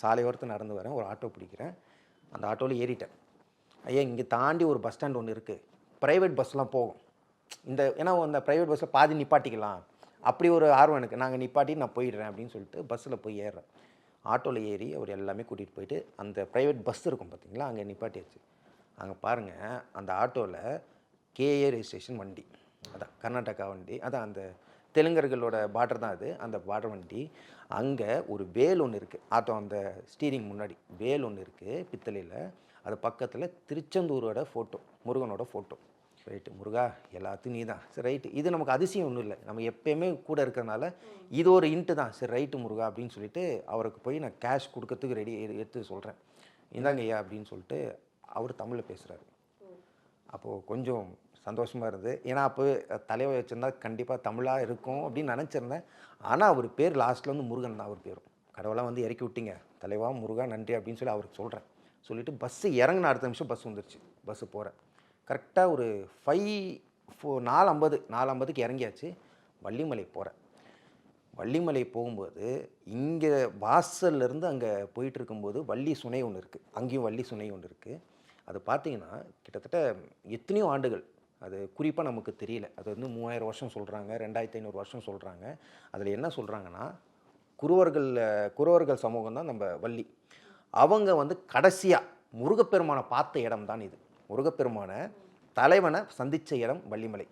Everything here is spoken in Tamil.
சாலையோரத்தில் நடந்து வரேன், ஒரு ஆட்டோ பிடிக்கிறேன். அந்த ஆட்டோவில் ஏறிட்டேன். ஐயா இங்கே தாண்டி ஒரு பஸ் ஸ்டாண்ட் ஒன்று இருக்குது, ப்ரைவேட் பஸ்லாம் போகும். ஏன்னா அந்த ப்ரைவேட் பஸ்ஸில் பாதி நிப்பாட்டிக்கலாம், அப்படி ஒரு ஆர்வம் எனக்கு. நாங்கள் நிப்பாட்டி நான் போயிடுறேன் அப்படின்னு சொல்லிட்டு பஸ்ஸில் போய் ஏறுறேன். ஆட்டோவில் ஏறி அவர் எல்லாமே கூட்டிகிட்டு போயிட்டு அந்த ப்ரைவேட் பஸ் இருக்கும் பார்த்தீங்களா, அங்கே நிப்பாட்டியாச்சு. அங்கே பாருங்கள், அந்த ஆட்டோவில் கேஏ ரெஜிஸ்ட்ரேஷன் வண்டி, அதான் கர்நாடகா வண்டி, அதான் அந்த தெலுங்கர்களோட பார்டர் தான் அது, அந்த பார்டர் வண்டி. அங்கே ஒரு வேல் ஒன்று இருக்குது, ஆட்டோ அந்த ஸ்டீரிங் முன்னாடி வேல் ஒன்று இருக்குது பித்தளையில். அது பக்கத்தில் திருச்செந்தூரோட ஃபோட்டோ, முருகனோட ஃபோட்டோ. ரைட்டு முருகா எல்லாத்தையும் நீ தான், சரி ரைட்டு, இது நமக்கு அதிசயம் ஒன்றும் இல்லை, நம்ம எப்போயுமே கூட இருக்கிறனால இது ஒரு இன்ட்டு தான். சரி ரைட்டு முருகா அப்படின்னு சொல்லிட்டு அவருக்கு போய் நான் கேஷ் கொடுக்கறதுக்கு ரெடி எடுத்து சொல்கிறேன். இந்தாங்க ஐயா அப்படின்னு சொல்லிட்டு அவர் தமிழில் பேசுகிறாரு. அப்போது கொஞ்சம் சந்தோஷமாக இருந்தது. ஏன்னா அப்போ தலைவர் வச்சுருந்தா கண்டிப்பாக தமிழாக இருக்கும் அப்படின்னு நினச்சிருந்தேன். ஆனால் அவர் பேர் லாஸ்ட்டில் வந்து முருகன் தான் அவர் பேரும். கடவுளாக வந்து இறக்கி விட்டீங்க தலைவா, முருகா நன்றி அப்படின்னு சொல்லி அவருக்கு சொல்கிறேன். சொல்லிவிட்டு பஸ்ஸு இறங்கின அடுத்த நிமிஷம் பஸ் வந்துருச்சு. பஸ்ஸு போகிறேன். கரெக்டாக ஒரு 4:50க்கு இறங்கியாச்சு. வள்ளிமலை போகிறேன். வள்ளிமலை போகும்போது இங்கே வாசல்லேருந்து அங்கே போயிட்டுருக்கும்போது வள்ளி சுனை ஒன்று இருக்குது, அங்கேயும் வள்ளி சுனை ஒன்று இருக்குது. அது பார்த்தீங்கன்னா கிட்டத்தட்ட எத்தனையோ ஆண்டுகள், அது குறிப்பாக நமக்கு தெரியல. அது வந்து 3000 வருஷம் சொல்கிறாங்க, 2500 வருஷம் சொல்கிறாங்க. அதில் என்ன சொல்கிறாங்கன்னா, குறவர்கள் சமூகம் தான் நம்ம வள்ளி. அவங்க வந்து கடைசியாக முருகப்பெருமானை பார்த்த இடம் தான் இது. முருகப்பெருமானை தலைவனை சந்தித்த இடம் வள்ளிமலை.